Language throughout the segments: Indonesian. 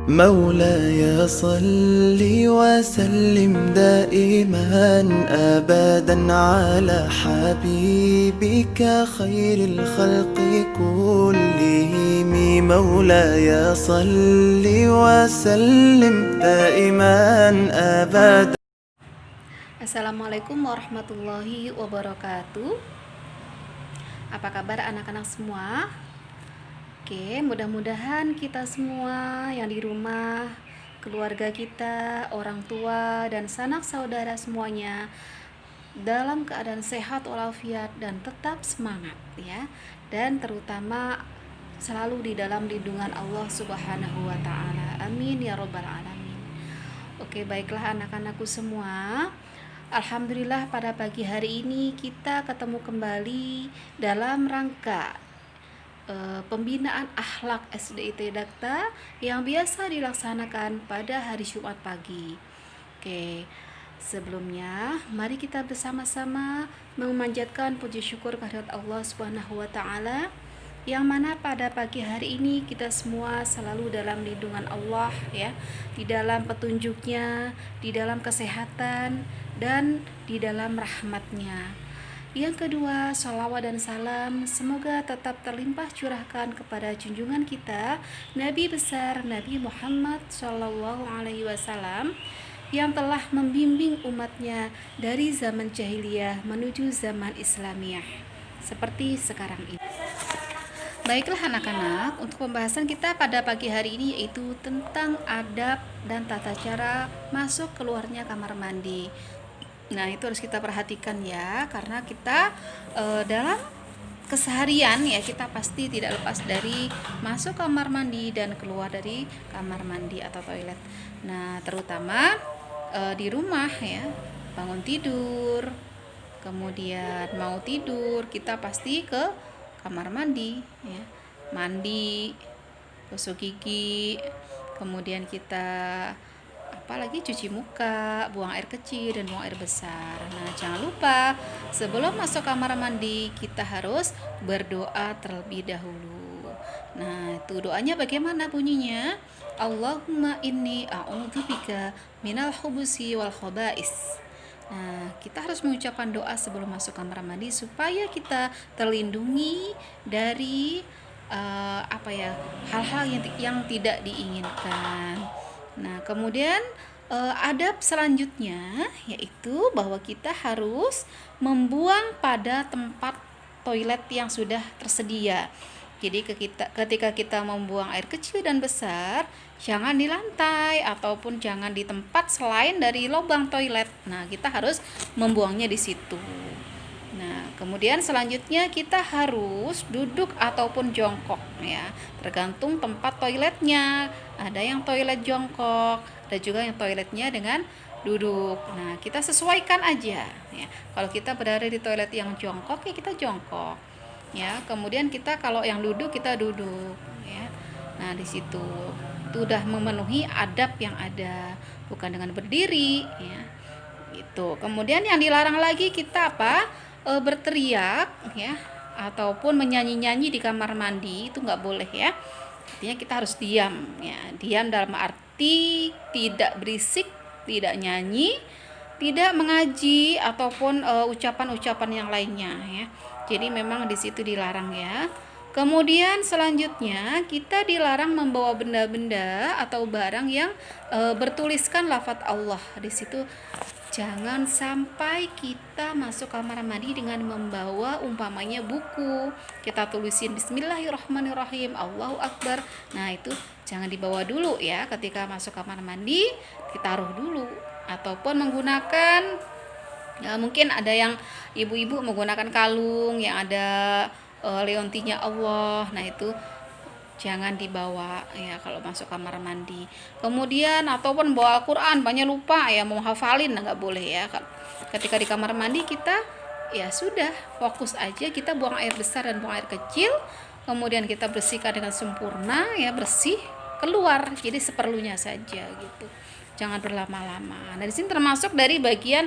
مولاي صل وسلم دائما أبدا على حبيبك خير الخلق كلهم. مولاي صل وسلم دائما أبدا. Assalamualaikum warahmatullahi wabarakatuh. Apa kabar anak-anak semua? Oke, mudah-mudahan kita semua yang di rumah, keluarga kita, orang tua, dan sanak saudara semuanya dalam keadaan sehat walafiat dan tetap semangat ya. Dan terutama selalu di dalam lindungan Allah Subhanahu wa taala. Amin ya robbal alamin. Oke, baiklah anak-anakku semua. Alhamdulillah pada pagi hari ini kita ketemu kembali dalam rangka pembinaan akhlak SDIT Dakta yang biasa dilaksanakan pada hari Jumat pagi. Oke, sebelumnya mari kita bersama-sama memanjatkan puji syukur kehadirat Allah Subhanahu wa taala yang mana pada pagi hari ini kita semua selalu dalam lindungan Allah ya, di dalam petunjuknya, di dalam kesehatan dan di dalam rahmatnya. Yang kedua, sholawat dan salam semoga tetap terlimpah curahkan kepada junjungan kita Nabi besar Nabi Muhammad Shallallahu Alaihi Wasallam yang telah membimbing umatnya dari zaman jahiliyah menuju zaman Islamiyah seperti sekarang ini. Baiklah anak-anak, untuk pembahasan kita pada pagi hari ini yaitu tentang adab dan tata cara masuk keluarnya kamar mandi. Nah, itu harus kita perhatikan ya, karena kita dalam keseharian ya kita pasti tidak lepas dari masuk kamar mandi dan keluar dari kamar mandi atau toilet. Nah, terutama di rumah ya, bangun tidur, kemudian mau tidur, kita pasti ke kamar mandi ya, mandi, gosok gigi, kemudian kita apalagi cuci muka, buang air kecil dan buang air besar. Nah, jangan lupa sebelum masuk kamar mandi kita harus berdoa terlebih dahulu. Nah, itu doanya bagaimana bunyinya? Allahumma inni a'udzubika minal khubusi wal khaba'is. Nah, kita harus mengucapkan doa sebelum masuk kamar mandi supaya kita terlindungi dari hal-hal yang tidak diinginkan. Nah, kemudian adab selanjutnya yaitu bahwa kita harus membuang pada tempat toilet yang sudah tersedia. Jadi ketika kita membuang air kecil dan besar, jangan di lantai ataupun jangan di tempat selain dari lubang toilet. Nah, kita harus membuangnya di situ. Nah, kemudian selanjutnya kita harus duduk ataupun jongkok ya, tergantung tempat toiletnya. Ada yang toilet jongkok, ada juga yang toiletnya dengan duduk. Nah, kita sesuaikan aja ya. Kalau kita berada di toilet yang jongkok ya kita jongkok. Ya, kemudian kita kalau yang duduk kita duduk ya. Nah, di situ itu udah memenuhi adab yang ada, bukan dengan berdiri ya. Gitu. Kemudian yang dilarang lagi kita berteriak ya ataupun menyanyi-nyanyi di kamar mandi, itu nggak boleh ya. Artinya kita harus diam ya. Diam dalam arti tidak berisik, tidak nyanyi, tidak mengaji ataupun ucapan-ucapan yang lainnya ya. Jadi memang di situ dilarang ya. Kemudian selanjutnya kita dilarang membawa benda-benda atau barang yang bertuliskan lafaz Allah. Di situ jangan sampai kita masuk kamar mandi dengan membawa umpamanya buku. Kita tulisin Bismillahirrahmanirrahim, Allahu Akbar. Nah, itu jangan dibawa dulu ya. Ketika masuk kamar mandi, ditaruh dulu. Ataupun menggunakan mungkin ada yang ibu-ibu menggunakan kalung yang ada leontinya Allah. Nah, itu jangan dibawa ya kalau masuk kamar mandi. Kemudian ataupun bawa Al-Quran, banyak lupa ya mau hafalin, nggak boleh ya. Ketika di kamar mandi kita ya sudah fokus aja, kita buang air besar dan buang air kecil, kemudian kita bersihkan dengan sempurna ya, bersih keluar, jadi seperlunya saja gitu, jangan berlama-lama. Nah, di sini termasuk dari bagian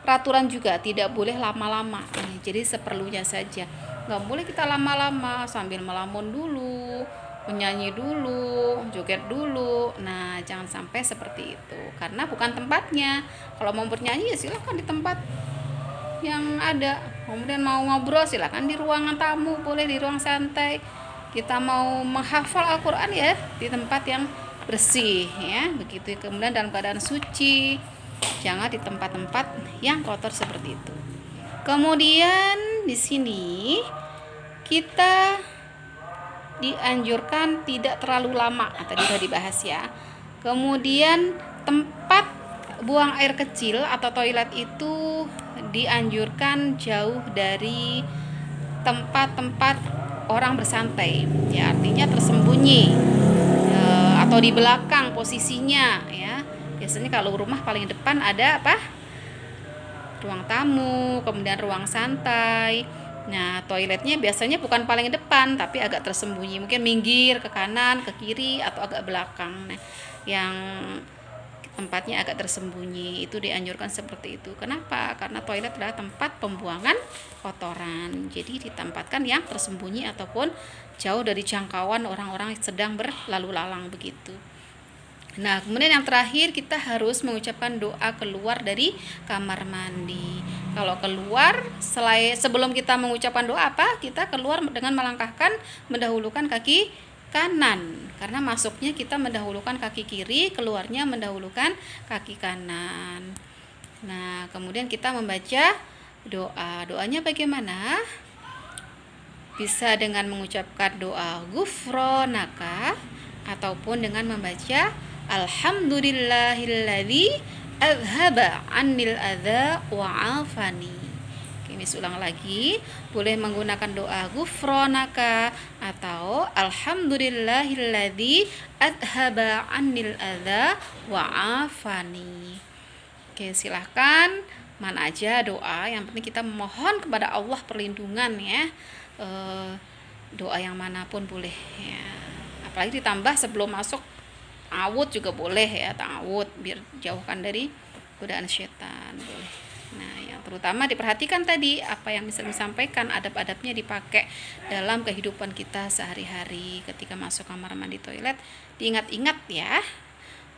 peraturan juga tidak boleh lama-lama, jadi seperlunya saja. Nggak boleh kita lama-lama sambil melamun dulu menyanyi dulu, joget dulu. Nah, jangan sampai seperti itu karena bukan tempatnya. Kalau mau bernyanyi ya silakan di tempat yang ada. Kemudian mau ngobrol silakan di ruangan tamu, boleh di ruang santai. Kita mau menghafal Al-Qur'an ya di tempat yang bersih ya, begitu. Kemudian dalam keadaan suci. Jangan di tempat-tempat yang kotor seperti itu. Kemudian di sini kita dianjurkan tidak terlalu lama, tadi sudah dibahas ya. Kemudian tempat buang air kecil atau toilet itu dianjurkan jauh dari tempat-tempat orang bersantai ya, artinya tersembunyi atau di belakang posisinya ya. Biasanya kalau rumah paling depan ada apa? Ruang tamu, kemudian ruang santai. Nah, toiletnya biasanya bukan paling depan, tapi agak tersembunyi. Mungkin minggir ke kanan, ke kiri, atau agak belakang. Nah, yang tempatnya agak tersembunyi itu dianjurkan seperti itu. Kenapa? Karena toilet adalah tempat pembuangan kotoran. Jadi ditempatkan yang tersembunyi ataupun jauh dari jangkauan orang-orang yang sedang berlalu lalang begitu. Nah, kemudian yang terakhir kita harus mengucapkan doa keluar dari kamar mandi. Kalau keluar, sebelum kita mengucapkan doa apa? Kita keluar dengan melangkahkan, mendahulukan kaki kanan. Karena masuknya kita mendahulukan kaki kiri, keluarnya mendahulukan kaki kanan. Nah, kemudian kita membaca doa. Doanya bagaimana? Bisa dengan mengucapkan doa ghufronaka ataupun dengan membaca Alhamdulillahilladzi azhaba 'anil adza wa 'afani. Oke, mis ulang lagi. Boleh menggunakan doa ghufronaka atau Alhamdulillahilladzi azhaba 'anil adza wa 'afani. Oke, silahkan mana aja doa, yang penting kita memohon kepada Allah perlindungan ya. Doa yang manapun boleh ya. Apalagi ditambah sebelum masuk awud juga boleh ya, ta'awud biar jauhkan dari godaan setan boleh. Nah, yang terutama diperhatikan tadi apa yang bisa disampaikan, adab-adabnya dipakai dalam kehidupan kita sehari-hari. Ketika masuk kamar mandi, toilet, diingat-ingat ya.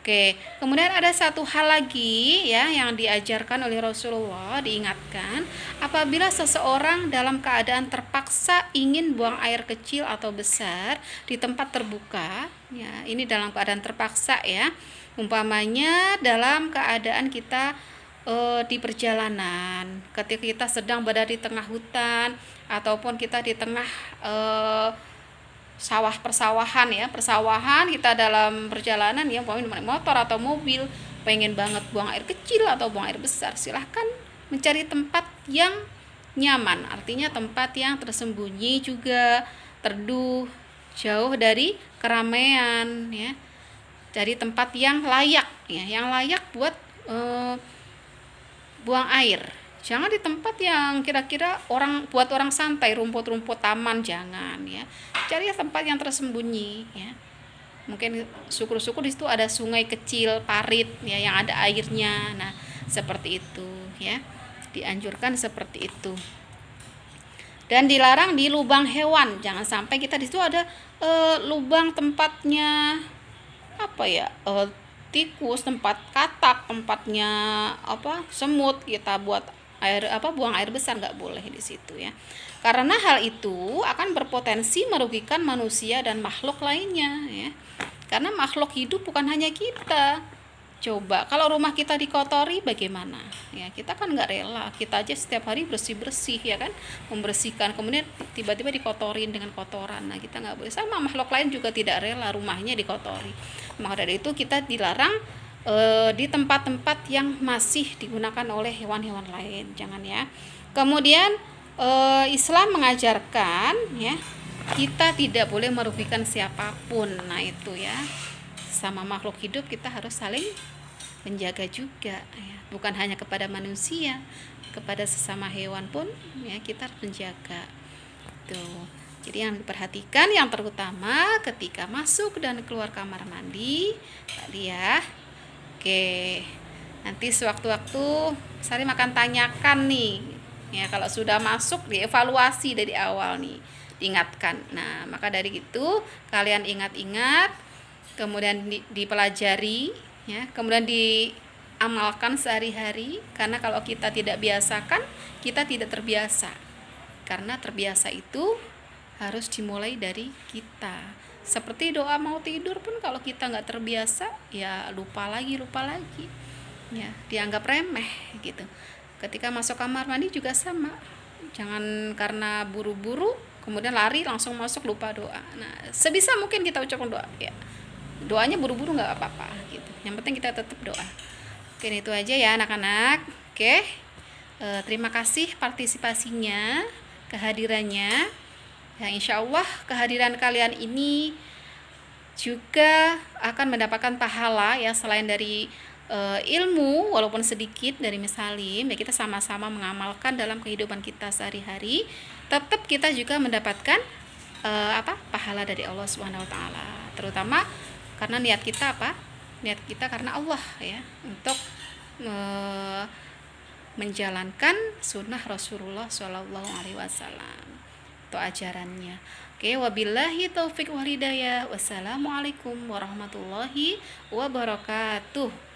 Oke, kemudian ada satu hal lagi ya yang diajarkan oleh Rasulullah, diingatkan apabila seseorang dalam keadaan terpaksa ingin buang air kecil atau besar di tempat terbuka, ya ini dalam keadaan terpaksa ya, umpamanya dalam keadaan kita di perjalanan, ketika kita sedang berada di tengah hutan ataupun kita di tengah persawahan kita dalam perjalanan ya, naik motor atau mobil, pengen banget buang air kecil atau buang air besar, silahkan mencari tempat yang nyaman, artinya tempat yang tersembunyi juga, teduh, jauh dari keramaian ya, cari tempat yang layak ya, yang layak buat buang air. Jangan di tempat yang kira-kira buat orang santai, rumput-rumput taman, jangan ya. Cari tempat yang tersembunyi ya. Mungkin syukur-syukur di situ ada sungai kecil, parit ya yang ada airnya. Nah, seperti itu ya. Dianjurkan seperti itu. Dan dilarang di lubang hewan. Jangan sampai kita di situ ada lubang tempatnya apa ya? Tikus, tempat katak, tempatnya semut, kita buat buang air besar, nggak boleh di situ ya, karena hal itu akan berpotensi merugikan manusia dan makhluk lainnya ya, karena makhluk hidup bukan hanya kita. Coba kalau rumah kita dikotori bagaimana ya, kita kan nggak rela, kita aja setiap hari bersih ya kan, membersihkan, kemudian tiba-tiba dikotorin dengan kotoran. Nah, kita nggak boleh, sama makhluk lain juga tidak rela rumahnya dikotori. Maka dari itu kita dilarang di tempat-tempat yang masih digunakan oleh hewan-hewan lain, jangan ya. Kemudian Islam mengajarkan ya, kita tidak boleh merugikan siapapun. Nah, itu ya, sama makhluk hidup kita harus saling menjaga juga ya, bukan hanya kepada manusia, kepada sesama hewan pun ya kita harus menjaga tuh. Jadi yang diperhatikan yang terutama ketika masuk dan keluar kamar mandi tadi ya. Oke, nanti sewaktu-waktu Sari akan tanyakan nih ya, kalau sudah masuk dievaluasi dari awal nih. diingatkan. Nah, maka dari itu kalian ingat-ingat, kemudian dipelajari ya, kemudian diamalkan sehari-hari, karena kalau kita tidak biasakan, kita tidak terbiasa. Karena terbiasa itu harus dimulai dari kita. Seperti doa mau tidur pun kalau kita nggak terbiasa, ya lupa lagi ya, dianggap remeh gitu. Ketika masuk kamar mandi juga sama, jangan karena buru-buru kemudian lari langsung masuk lupa doa. Nah, sebisa mungkin kita ucapkan doa ya, doanya buru-buru nggak apa-apa gitu, yang penting kita tetap doa. Oke, itu aja ya anak-anak. Oke, terima kasih partisipasinya, kehadirannya ya. Insya Allah kehadiran kalian ini juga akan mendapatkan pahala ya, selain dari ilmu walaupun sedikit dari Miss Halim ya, kita sama-sama mengamalkan dalam kehidupan kita sehari-hari, tetap kita juga mendapatkan pahala dari Allah Subhanahu wa taala, terutama karena niat kita niat kita karena Allah ya, untuk menjalankan sunnah Rasulullah Shallallahu Alaihi Wasallam itu ajarannya. Oke, wabillahi taufik wal hidayah. Wassalamualaikum warahmatullahi wabarakatuh.